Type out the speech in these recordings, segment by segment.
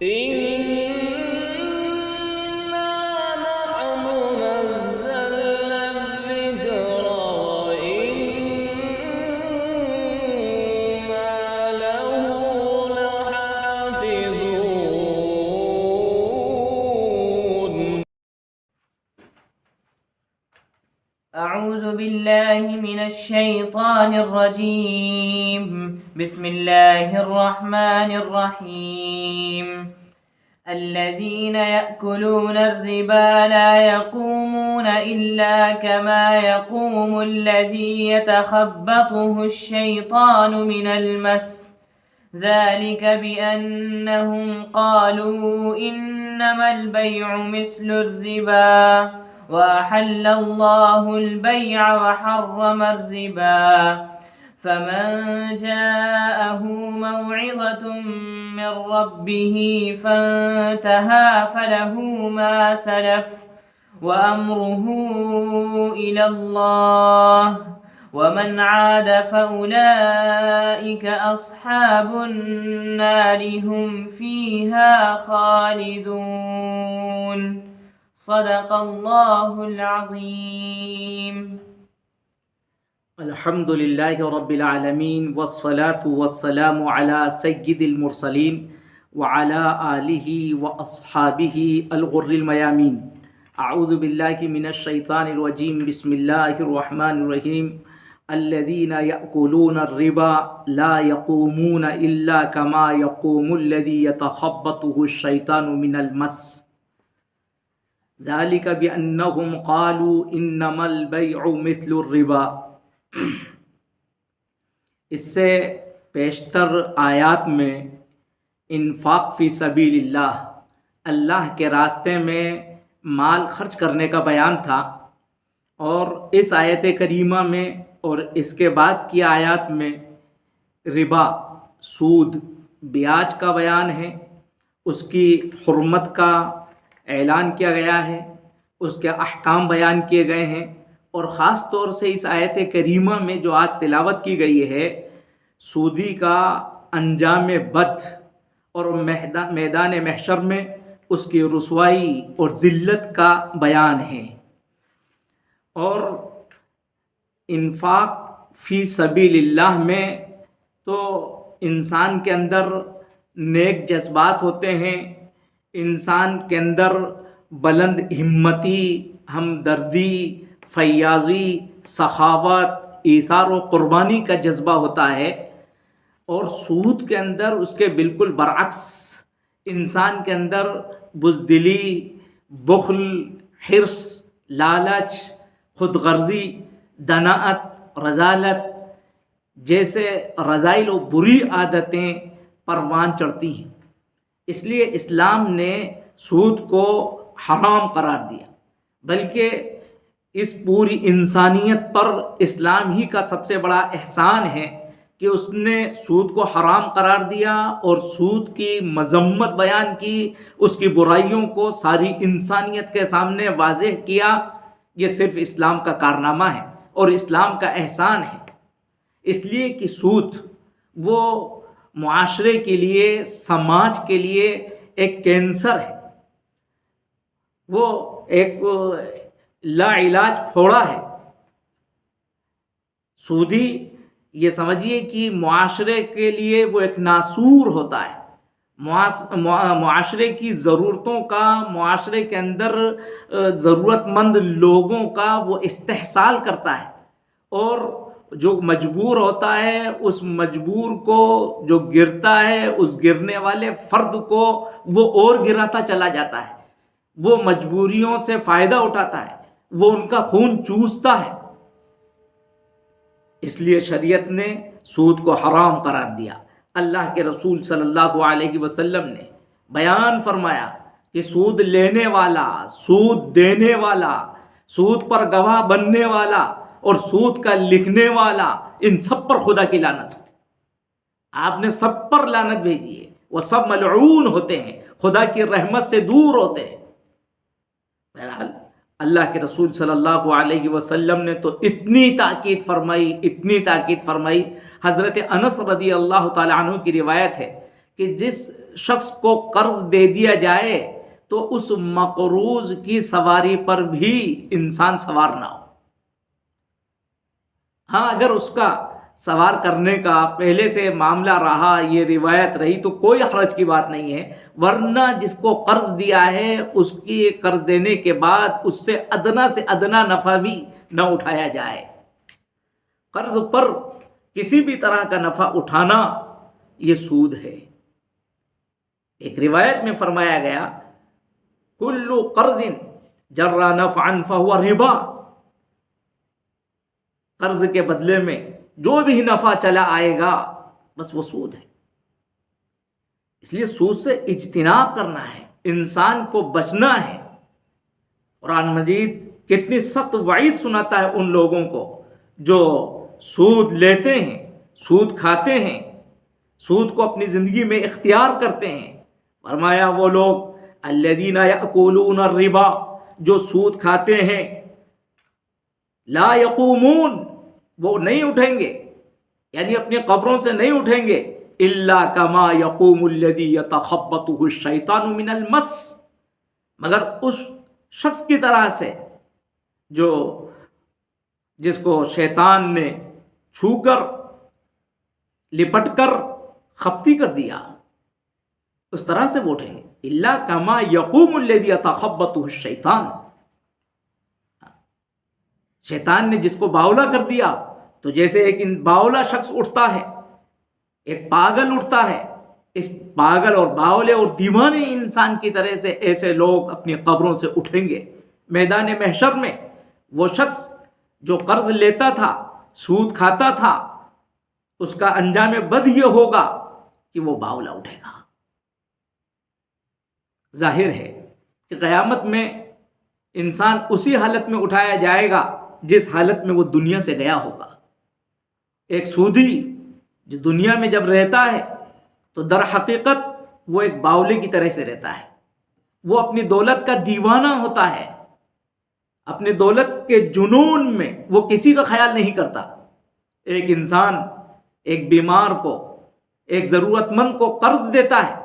إنا نحن نزلنا الذكر وإنا له لحافظون. أعوذ بالله من الشيطان الرجيم. بسم الله الرحمن الرحيم. الذين يأكلون الربا لا يقومون إلا كما يقوم الذي يتخبطه الشيطان من المس، ذلك بأنهم قالوا إنما البيع مثل الربا وأحل الله البيع وحرم الربا. فمن جاءه موعظة من ربه فانتهى فله ما سلف وأمره إلى الله ومن عاد فأولئك أصحاب النار هم فيها خالدون. صدق اللہ العظیم. الحمد للہ رب العالمین والصلاة والسلام علی سید المرسلین وعلی آلہ واصحابہ الغر المیامین. اعوذ باللہ من الشیطان الرجیم. بسم اللہ الرحمن الرحیم. الذین یأکلون الربا لا یقومون الا کما یقوم الذی یتخبطه الشیطان من المس، ذلك بأنهم قالوا إنما البيع مثل الربا. اس سے پیشتر آیات میں انفاق فی سبیل اللہ، اللہ کے راستے میں مال خرچ کرنے کا بیان تھا، اور اس آیت کریمہ میں اور اس کے بعد کی آیات میں ربا، سود، بیاج کا بیان ہے، اس کی حرمت کا اعلان کیا گیا ہے، اس کے احکام بیان کیے گئے ہیں. اور خاص طور سے اس آیت کریمہ میں جو آج تلاوت کی گئی ہے، سودی کا انجام بد اور میدان محشر میں اس کی رسوائی اور ذلت کا بیان ہے. اور انفاق فی سبیل اللہ میں تو انسان کے اندر نیک جذبات ہوتے ہیں، انسان کے اندر بلند ہمتی، ہمدردی، فیاضی، سخاوت، ایثار و قربانی کا جذبہ ہوتا ہے. اور سود کے اندر اس کے بالکل برعکس انسان کے اندر بزدلی، بخل، حرص، لالچ، خود غرضی، دناءت، رذالت جیسے رذائل و بری عادتیں پروان چڑھتی ہیں. اس لیے اسلام نے سود کو حرام قرار دیا، بلکہ اس پوری انسانیت پر اسلام ہی کا سب سے بڑا احسان ہے کہ اس نے سود کو حرام قرار دیا اور سود کی مذمت بیان کی، اس کی برائیوں کو ساری انسانیت کے سامنے واضح کیا. یہ صرف اسلام کا کارنامہ ہے اور اسلام کا احسان ہے. اس لیے کہ سود وہ معاشرے کے لیے، سماج کے لیے ایک کینسر ہے، وہ ایک لا علاج پھوڑا ہے. سودی یہ سمجھیے کہ معاشرے کے لیے وہ ایک ناسور ہوتا ہے، معاشرے کی ضرورتوں کا، معاشرے کے اندر ضرورت مند لوگوں کا وہ استحصال کرتا ہے، اور جو مجبور ہوتا ہے اس مجبور کو جو گرتا ہے، اس گرنے والے فرد کو وہ اور گراتا چلا جاتا ہے، وہ مجبوریوں سے فائدہ اٹھاتا ہے، وہ ان کا خون چوستا ہے. اس لیے شریعت نے سود کو حرام قرار دیا. اللہ کے رسول صلی اللہ علیہ وسلم نے بیان فرمایا کہ سود لینے والا، سود دینے والا، سود پر گواہ بننے والا اور سود کا لکھنے والا، ان سب پر خدا کی لعنت ہوتی. آپ نے سب پر لعنت بھیجی ہے، وہ سب ملعون ہوتے ہیں، خدا کی رحمت سے دور ہوتے ہیں. بہرحال اللہ کے رسول صلی اللہ علیہ وسلم نے تو اتنی تاکید فرمائی. حضرت انس رضی اللہ تعالیٰ عنہ کی روایت ہے کہ جس شخص کو قرض دے دیا جائے تو اس مقروض کی سواری پر بھی انسان سوار نہ ہو. ہاں اگر اس کا سوار کرنے کا پہلے سے معاملہ رہا، یہ روایت رہی تو کوئی حرج کی بات نہیں ہے، ورنہ جس کو قرض دیا ہے اس کی قرض دینے کے بعد اس سے ادنا نفع بھی نہ اٹھایا جائے. قرض پر کسی بھی طرح کا نفع اٹھانا یہ سود ہے. ایک روایت میں فرمایا گیا کل قرض جر نفعا فهو ربا، قرض کے بدلے میں جو بھی نفع چلا آئے گا بس وہ سود ہے. اس لیے سود سے اجتناب کرنا ہے، انسان کو بچنا ہے. قرآن مجید کتنی سخت وعید سناتا ہے ان لوگوں کو جو سود لیتے ہیں، سود کھاتے ہیں، سود کو اپنی زندگی میں اختیار کرتے ہیں. فرمایا وہ لوگ الذین یأکلون الربا، جو سود کھاتے ہیں، لا یقومون، وہ نہیں اٹھیں گے، یعنی اپنی قبروں سے نہیں اٹھیں گے، الا کما یقوم الذی یتخبطہ الشیطان من المس، مگر اس شخص کی طرح سے جس کو شیطان نے چھو کر لپٹ کر خپتی کر دیا، اس طرح سے وہ اٹھیں گے. الا کما یقوم الذی یتخبطہ الشیطان، شیطان نے جس کو باولا کر دیا، تو جیسے ایک باولا شخص اٹھتا ہے، ایک پاگل اٹھتا ہے، اس پاگل اور باولے اور دیوانے انسان کی طرح سے ایسے لوگ اپنی قبروں سے اٹھیں گے. میدان محشر میں وہ شخص جو قرض لیتا تھا، سود کھاتا تھا، اس کا انجام بد یہ ہوگا کہ وہ باولا اٹھے گا. ظاہر ہے کہ قیامت میں انسان اسی حالت میں اٹھایا جائے گا جس حالت میں وہ دنیا سے گیا ہوگا. ایک سودی جو دنیا میں جب رہتا ہے تو در حقیقت وہ ایک باولے کی طرح سے رہتا ہے. وہ اپنی دولت کا دیوانہ ہوتا ہے، اپنی دولت کے جنون میں وہ کسی کا خیال نہیں کرتا. ایک انسان ایک بیمار کو، ایک ضرورت مند کو قرض دیتا ہے،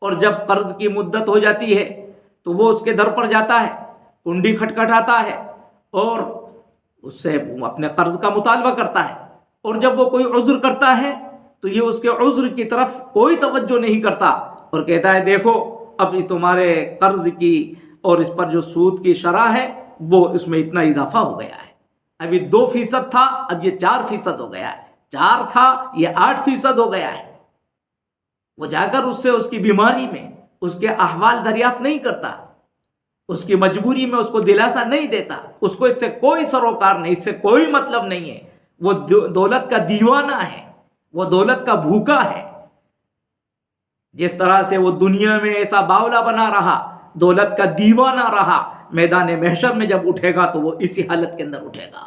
اور جب قرض کی مدت ہو جاتی ہے تو وہ اس کے در پر جاتا ہے، کنڈی کھٹکھٹاتا ہے اور اس سے اپنے قرض کا مطالبہ کرتا ہے. اور جب وہ کوئی عذر کرتا ہے تو یہ اس کے عذر کی طرف کوئی توجہ نہیں کرتا اور کہتا ہے دیکھو اب یہ تمہارے قرض کی اور اس پر جو سود کی شرح ہے وہ اس میں اتنا اضافہ ہو گیا ہے. ابھی 2% تھا، اب یہ 4% ہو گیا ہے، 4 تھا یہ 8% ہو گیا ہے. وہ جا کر اس سے اس کی بیماری میں اس کے احوال دریافت نہیں کرتا، اس کی مجبوری میں اس کو دلاسا نہیں دیتا، اس کو اس سے کوئی سروکار نہیں، اس سے کوئی مطلب نہیں ہے. وہ دولت کا دیوانہ ہے، وہ دولت کا بھوکا ہے. جس طرح سے وہ دنیا میں ایسا باولا بنا رہا، دولت کا دیوانہ رہا، میدان محشر میں جب اٹھے گا تو وہ اسی حالت کے اندر اٹھے گا.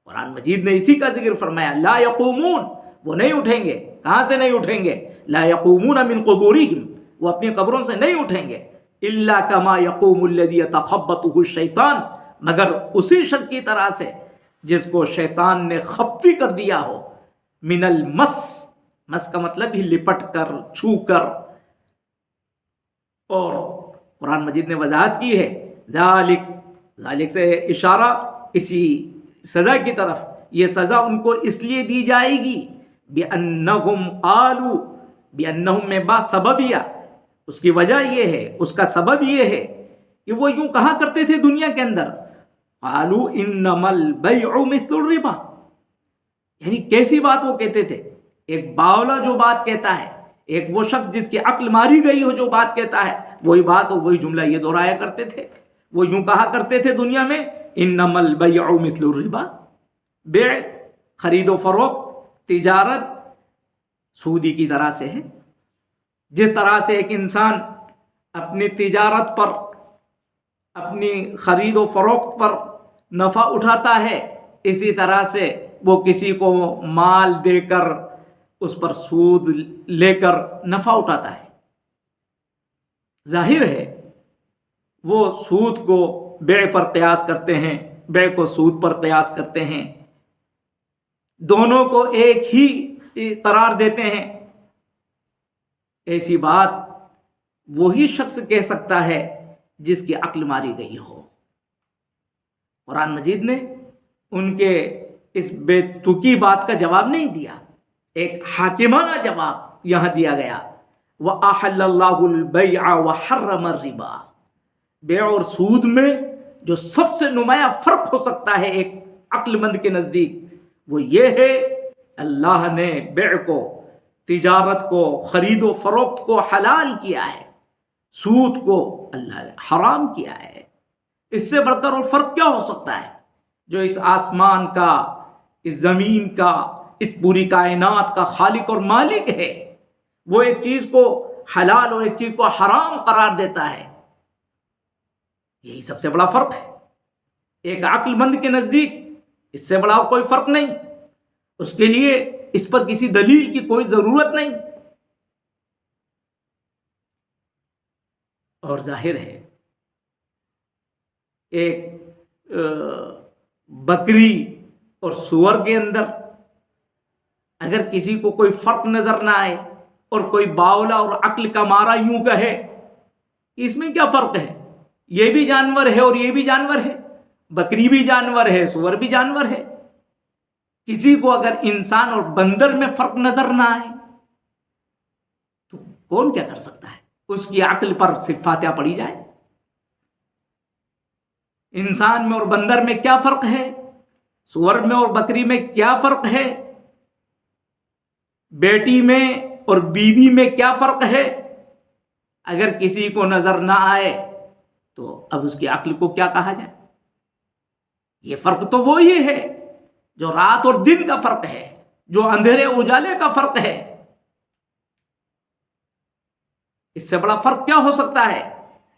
قرآن مجید نے اسی کا ذکر فرمایا، لا یقومون، وہ نہیں اٹھیں گے. کہاں سے نہیں اٹھیں گے؟ لا یقومون من قبورہم، وہ اپنی قبروں سے نہیں اٹھیں گے. الا کما یقوم الذی یتخبطہ الشیطان، مگر اسی شخص کی طرح سے جس کو شیطان نے خپتی کر دیا ہو. من المس، مس کا مطلب ہی لپٹ کر، چھو کر. اور قرآن مجید نے وضاحت کی ہے ذالک سے اشارہ اسی سزا کی طرف. یہ سزا ان کو اس لیے دی جائے گی بِأَنَّهُمْ قَالُوا، بِأَنَّهُمْ میں با سببیہ، اس کی وجہ یہ ہے، اس کا سبب یہ ہے کہ وہ یوں کہا کرتے تھے دنیا کے اندر، قَالُوا إِنَّمَا الْبَيْعُ مِثْلُ الرِّبَا، یعنی کیسی بات وہ کہتے تھے. ایک باولا جو بات کہتا ہے، ایک وہ شخص جس کی عقل ماری گئی ہو جو بات کہتا ہے، وہی بات اور وہی جملہ یہ دہرایا کرتے تھے. وہ یوں کہا کرتے تھے دنیا میں، انما البیع مثل الربا، بیع، خرید و فروخت، تجارت سودی کی طرح سے ہے. جس طرح سے ایک انسان اپنی تجارت پر، اپنی خرید و فروخت پر نفع اٹھاتا ہے، اسی طرح سے وہ کسی کو مال دے کر اس پر سود لے کر نفع اٹھاتا ہے. ظاہر ہے وہ سود کو بیع پر قیاس کرتے ہیں، بیع کو سود پر قیاس کرتے ہیں، دونوں کو ایک ہی قرار دیتے ہیں. ایسی بات وہی شخص کہہ سکتا ہے جس کی عقل ماری گئی ہو۔ قرآن مجید نے ان کے اس بے تکی بات کا جواب نہیں دیا، ایک حاکمانہ جواب یہاں دیا گیا۔ وَأَحَلَّ اللَّهُ الْبَيْعَ وَحَرَّمَ الرِّبَا۔ بیع اور سود میں جو سب سے نمایاں فرق ہو سکتا ہے ایک عقل مند کے نزدیک، وہ یہ ہے اللہ نے بیع کو، تجارت کو، خرید و فروخت کو حلال کیا ہے، سود کو اللہ نے حرام کیا ہے۔ اس سے بڑھ کر اور فرق کیا ہو سکتا ہے؟ جو اس آسمان کا، اس زمین کا، اس پوری کائنات کا خالق اور مالک ہے، وہ ایک چیز کو حلال اور ایک چیز کو حرام قرار دیتا ہے۔ یہی سب سے بڑا فرق ہے۔ ایک عقل مند کے نزدیک اس سے بڑا کوئی فرق نہیں، اس کے لیے اس پر کسی دلیل کی کوئی ضرورت نہیں۔ اور ظاہر ہے ایک بکری اور سور کے اندر اگر کسی کو کوئی فرق نظر نہ آئے اور کوئی باولا اور عقل کا مارا یوں کہے اس میں کیا فرق ہے، یہ بھی جانور ہے اور یہ بھی جانور ہے، بکری بھی جانور ہے، سور بھی جانور ہے، کسی کو اگر انسان اور بندر میں فرق نظر نہ آئے تو کون کیا کر سکتا ہے؟ اس کی عقل پر صرف فاتحہ پڑھی جائے۔ انسان میں اور بندر میں کیا فرق ہے، سور میں اور بکری میں کیا فرق ہے، بیٹی میں اور بیوی میں کیا فرق ہے، اگر کسی کو نظر نہ آئے تو اب اس کی عقل کو کیا کہا جائے؟ یہ فرق تو وہی ہے جو رات اور دن کا فرق ہے، جو اندھیرے اجالے کا فرق ہے۔ اس سے بڑا فرق کیا ہو سکتا ہے؟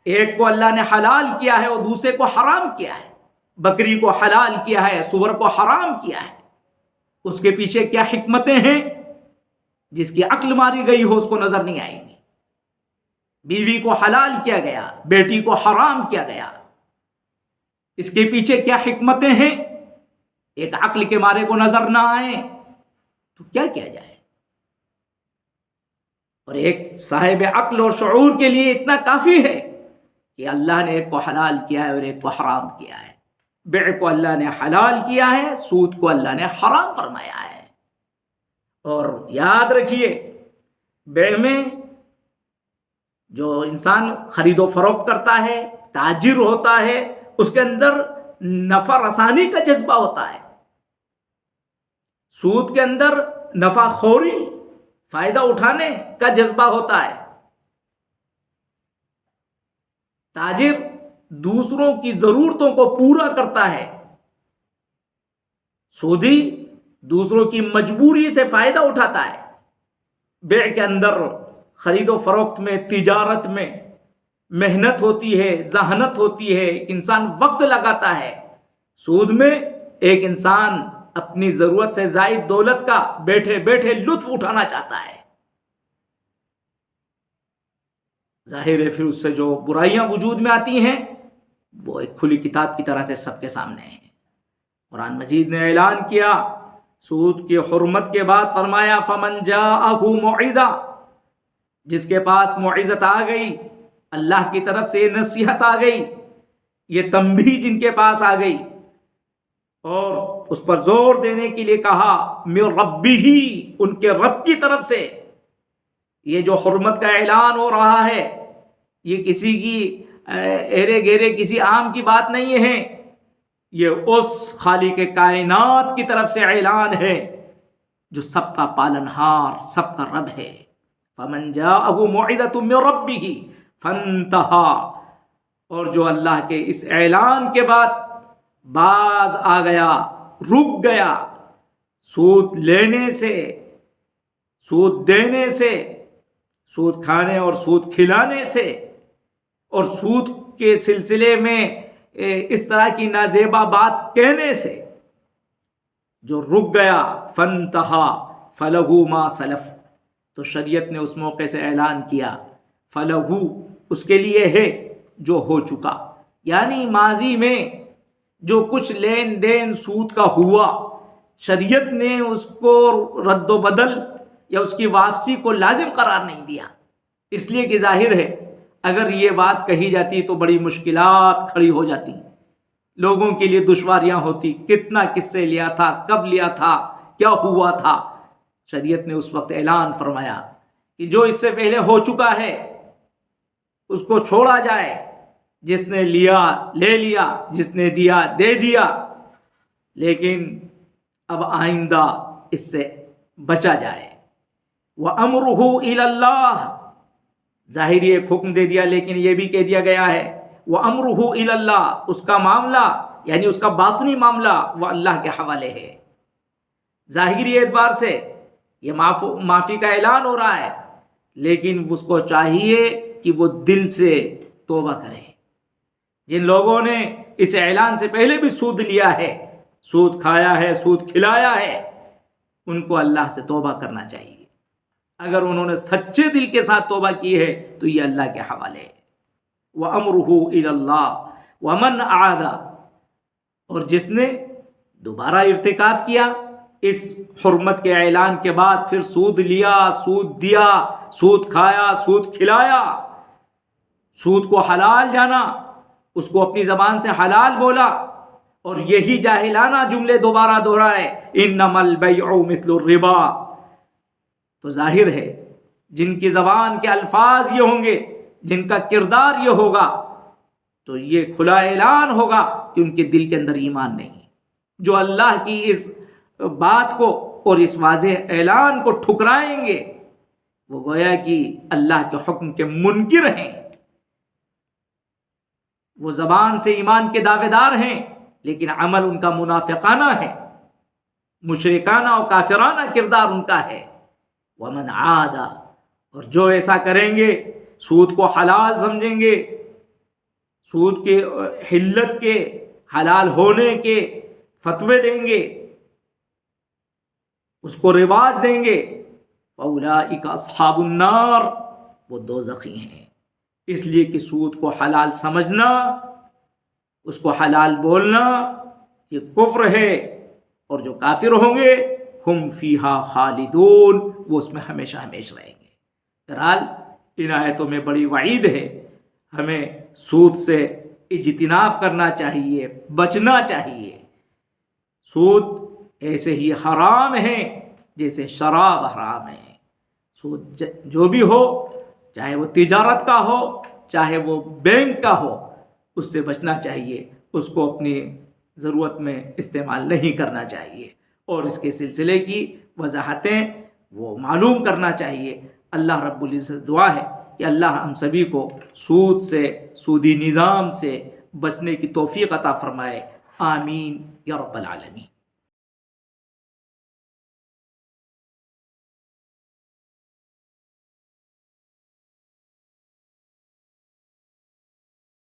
ایک کو اللہ نے حلال کیا ہے اور دوسرے کو حرام کیا ہے، بکری کو حلال کیا ہے، سور کو حرام کیا ہے۔ اس کے پیچھے کیا حکمتیں ہیں؟ جس کی عقل ماری گئی ہو اس کو نظر نہیں آئیں گی۔ بیوی کو حلال کیا گیا، بیٹی کو حرام کیا گیا، اس کے پیچھے کیا حکمتیں ہیں؟ ایک عقل کے مارے کو نظر نہ آئیں تو کیا کیا جائے؟ اور ایک صاحب عقل اور شعور کے لیے اتنا کافی ہے کہ اللہ نے ایک کو حلال کیا ہے اور ایک کو حرام کیا ہے۔ بیع کو اللہ نے حلال کیا ہے، سود کو اللہ نے حرام فرمایا ہے۔ اور یاد رکھیے بیع میں جو انسان خرید و فروخت کرتا ہے، تاجر ہوتا ہے، اس کے اندر نفع رسانی کا جذبہ ہوتا ہے۔ سود کے اندر نفع خوری، فائدہ اٹھانے کا جذبہ ہوتا ہے۔ تاجر دوسروں کی ضرورتوں کو پورا کرتا ہے، سودی دوسروں کی مجبوری سے فائدہ اٹھاتا ہے۔ بیع کے اندر خرید و فروخت میں، تجارت میں محنت ہوتی ہے، ذہانت ہوتی ہے، ایک انسان وقت لگاتا ہے۔ سود میں ایک انسان اپنی ضرورت سے زائد دولت کا بیٹھے بیٹھے لطف اٹھانا چاہتا ہے۔ ظاہر ہے پھر اس سے جو برائیاں وجود میں آتی ہیں وہ ایک کھلی کتاب کی طرح سے سب کے سامنے ہیں۔ قرآن مجید نے اعلان کیا سود کی حرمت کے بعد، فرمایا فَمَنْ جَاءَهُ مَوْعِظَةٌ، جس کے پاس موعظت آ گئی، اللہ کی طرف سے نصیحت آ گئی، یہ تنبیہ جن کے پاس آ گئی اور اس پر زور دینے کے لیے کہا مِن رَبِّهِ، ان کے رب کی طرف سے یہ جو حرمت کا اعلان ہو رہا ہے یہ کسی کی ایرے گیرے کسی عام کی بات نہیں ہے، یہ اس خالق کائنات کی طرف سے اعلان ہے جو سب کا پالنہار، سب کا رب ہے۔ فَمَنْ جَاءَهُ مَوْعِظَةٌ مِّن رَبِّهِ فَانْتَهَى، اور جو اللہ کے اس اعلان کے بعد باز آ گیا، رک گیا سود لینے سے، سود دینے سے، سود کھانے اور سود کھلانے سے، اور سود کے سلسلے میں اس طرح کی نازیبا بات کہنے سے، جو رک گیا فَانْتَهَى فَلَهُ مَا سَلَفَ، تو شریعت نے اس موقع سے اعلان کیا فَلَهُ، اس کے لیے ہے جو ہو چکا، یعنی ماضی میں جو کچھ لین دین سود کا ہوا، شریعت نے اس کو رد و بدل یا اس کی واپسی کو لازم قرار نہیں دیا، اس لیے کہ ظاہر ہے اگر یہ بات کہی جاتی تو بڑی مشکلات کھڑی ہو جاتی، لوگوں کے لیے دشواریاں ہوتی، کتنا کس سے لیا تھا، کب لیا تھا، کیا ہوا تھا۔ شریعت نے اس وقت اعلان فرمایا کہ جو اس سے پہلے ہو چکا ہے اس کو چھوڑا جائے، جس نے لیا لے لیا، جس نے دیا دے دیا، لیکن اب آئندہ اس سے بچا جائے۔ وَأَمْرُهُ إِلَى اللَّهِ، ظاہر ایک حکم دے دیا، لیکن یہ بھی کہہ دیا گیا ہے وَأَمْرُهُ إِلَى اللَّهِ، اس کا معاملہ یعنی اس کا باطنی معاملہ وہ اللہ کے حوالے ہے۔ ظاہری اعتبار سے یہ معافی کا اعلان ہو رہا ہے، لیکن اس کو چاہیے کہ وہ دل سے توبہ کرے۔ جن لوگوں نے اس اعلان سے پہلے بھی سود لیا ہے، سود کھایا ہے، سود کھلایا ہے، ان کو اللہ سے توبہ کرنا چاہیے۔ اگر انہوں نے سچے دل کے ساتھ توبہ کی ہے تو یہ اللہ کے حوالے ہے۔ وَأَمْرُهُ إِلَى اللَّهِ وَمَنْ عَادَ، اور جس نے دوبارہ ارتکاب کیا اس حرمت کے اعلان کے بعد، پھر سود لیا، سود دیا، سود کھایا، سود کھلایا، سود کو حلال جانا، اس کو اپنی زبان سے حلال بولا، اور یہی جاہلانہ جملے دوبارہ دہرائے انما البیع مثل الربا، تو ظاہر ہے جن کی زبان کے الفاظ یہ ہوں گے، جن کا کردار یہ ہوگا، تو یہ کھلا اعلان ہوگا کہ ان کے دل کے اندر ایمان نہیں۔ جو اللہ کی اس بات کو اور اس واضح اعلان کو ٹھکرائیں گے وہ گویا کہ اللہ کے حکم کے منکر ہیں، وہ زبان سے ایمان کے دعوے دار ہیں لیکن عمل ان کا منافقانہ ہے، مشرکانہ اور کافرانہ کردار ان کا ہے۔ ومن عاد، اور جو ایسا کریں گے، سود کو حلال سمجھیں گے، سود کے حلت کے حلال ہونے کے فتوے دیں گے، اس کو رواج دیں گے، فَأُولَٰئِكَ أَصْحَابُ النَّارِ، وہ دوزخی ہیں۔ اس لیے کہ سود کو حلال سمجھنا، اس کو حلال بولنا یہ کفر ہے، اور جو کافر ہوں گے ہم فیہا خالدون، وہ اس میں ہمیشہ ہمیشہ رہیں گے۔ بہرحال ان آیتوں میں بڑی وعید ہے، ہمیں سود سے اجتناب کرنا چاہیے، بچنا چاہیے۔ سود ایسے ہی حرام ہے جیسے شراب حرام ہے۔ سود جو بھی ہو، چاہے وہ تجارت کا ہو، چاہے وہ بینک کا ہو، اس سے بچنا چاہیے، اس کو اپنی ضرورت میں استعمال نہیں کرنا چاہیے، اور اس کے سلسلے کی وضاحتیں وہ معلوم کرنا چاہیے۔ اللہ رب العزت دعا ہے کہ اللہ ہم سبھی کو سود سے، سودی نظام سے بچنے کی توفیق عطا فرمائے۔ آمین یا رب العالمین۔